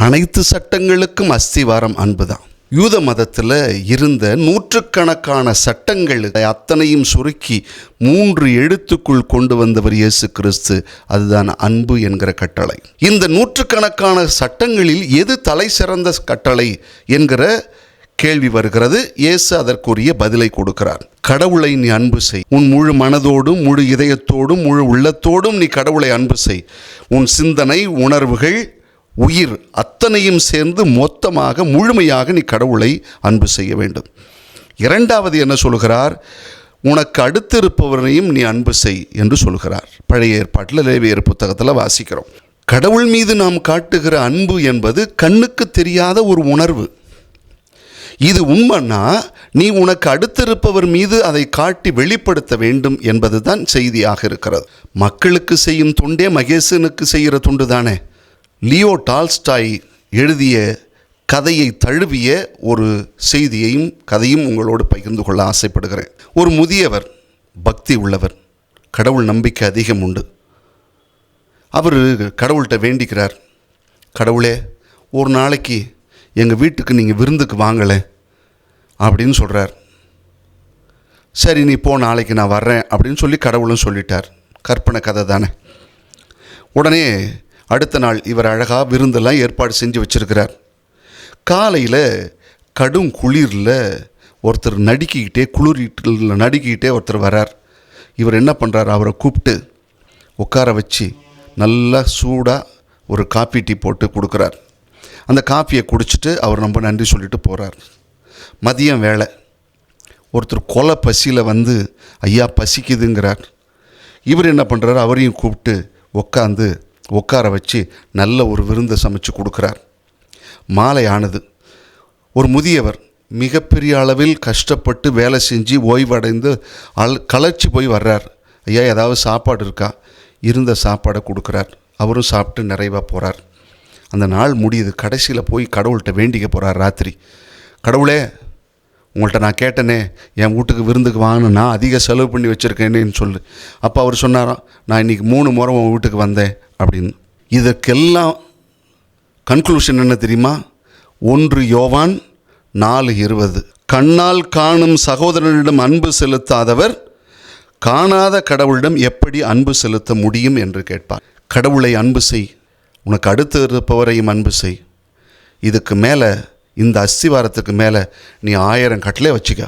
அனைத்து சட்டங்களுக்கும் அஸ்திவாரம் அன்பு தான். யூத மதத்தில் இருந்த நூற்றுக்கணக்கான சட்டங்கள் அத்தனையும் சுருக்கி 3 எழுத்துக்குள் கொண்டு வந்தவர் இயேசு கிறிஸ்து. அதுதான் அன்பு என்கிற கட்டளை. இந்த நூற்றுக்கணக்கான சட்டங்களில் எது தலை சிறந்த கட்டளை என்கிற கேள்வி வருகிறது. இயேசு அதற்குரிய பதிலை கொடுக்கிறார். கடவுளை நீ அன்பு செய். உன் முழு மனதோடும் முழு இதயத்தோடும் முழு உள்ளத்தோடும் நீ கடவுளை அன்பு செய். உன் சிந்தனை, உணர்வுகள், உயிர் அத்தனையும் சேர்ந்து மொத்தமாக முழுமையாக நீ கடவுளை அன்பு செய்ய வேண்டும். இரண்டாவது என்ன சொல்கிறார்? உனக்கு அடுத்திருப்பவரையும் நீ அன்பு செய் என்று சொல்கிறார். பழைய ஏற்பாட்டில் லேவியர் புத்தகத்தில் வாசிக்கிறோம். கடவுள் மீது நாம் காட்டுகிற அன்பு என்பது கண்ணுக்கு தெரியாத ஒரு உணர்வு. இது உண்மைன்னா நீ உனக்கு அடுத்திருப்பவர் மீது அதை காட்டி வெளிப்படுத்த வேண்டும் என்பது தான் செய்தியாக இருக்கிறது. மக்களுக்கு செய்யும் தொண்டே மகேசனுக்கு செய்கிற தொண்டு தானே. லியோ டால்ஸ்டாய் எழுதிய கதையை தழுவிய ஒரு செய்தியையும் கதையும் உங்களோடு பகிர்ந்து கொள்ள ஆசைப்படுகிறேன். ஒரு முதியவர், பக்தி உள்ளவர், கடவுள் நம்பிக்கை அதிகம் உண்டு. அவர் கடவுள்கிட்ட வேண்டிக்கிறார், கடவுளே ஒரு நாளைக்கு எங்கள் வீட்டுக்கு நீங்கள் விருந்துக்கு வாங்கலை அப்படின்னு சொல்கிறார். சரி நீ போ, நாளைக்கு நான் வர்றேன் அப்படின்னு சொல்லி கடவுளும் சொல்லிட்டார். கற்பனை கதை தானே. உடனே அடுத்த நாள் இவர் அழகாக விருந்தெல்லாம் ஏற்பாடு செஞ்சு வச்சுருக்கிறார். காலையில் கடும் குளிரில் ஒருத்தர் நடுக்கிக்கிட்டே ஒருத்தர் வரார். இவர் என்ன பண்ணுறார்? அவரை கூப்பிட்டு உட்கார வச்சு நல்லா சூடாக ஒரு காப்பி டீ போட்டு கொடுக்குறார். அந்த காப்பியை குடிச்சிட்டு அவர் ரொம்ப நன்றி சொல்லிட்டு போகிறார். மதியம் வேலை, ஒருத்தர் கொலை பசியில் வந்து ஐயா பசிக்குதுங்கிறார். இவர் என்ன பண்ணுறாரு? அவரையும் கூப்பிட்டு உட்கார வச்சு நல்ல ஒரு விருந்தை சமைச்சு கொடுக்குறார். மாலை ஆனது. ஒரு முதியவர் மிகப்பெரிய அளவில் கஷ்டப்பட்டு வேலை செஞ்சு ஓய்வடைந்து களைச்சி போய் வர்றார். ஐயா ஏதாவது சாப்பாடு இருக்கா? இருந்த சாப்பாடை கொடுக்குறார். அவரும் சாப்பிட்டு நிறைவாக போகிறார். அந்த நாள் முடியுது. கடைசியில் போய் கடவுள்கிட்ட வேண்டிக்க போகிறார். ராத்திரி, கடவுளே உங்கள்கிட்ட நான் கேட்டேனே என் வீட்டுக்கு விருந்துக்கு வாங்கினு, நான் அதிக செலவு பண்ணி வச்சுருக்கேன்னு சொல்லு. அப்போ அவர் சொன்னாராம், நான் இன்றைக்கி 3 முறை உன் வீட்டுக்கு வந்தேன் அப்படின்னு. இதற்கெல்லாம் கன்க்ளூஷன் என்ன தெரியுமா? 1 யோவான் 4:20, கண்ணால் காணும் சகோதரனிடம் அன்பு செலுத்தாதவர் காணாத கடவுளிடம் எப்படி அன்பு செலுத்த முடியும் என்று கேட்பார். கடவுளை அன்பு செய், உனக்கு அடுத்து இருப்பவரையும் அன்பு செய். இதுக்கு மேலே, இந்த அஸ்திவாரத்துக்கு மேலே நீ 1000 கட்டளை வச்சுக்க.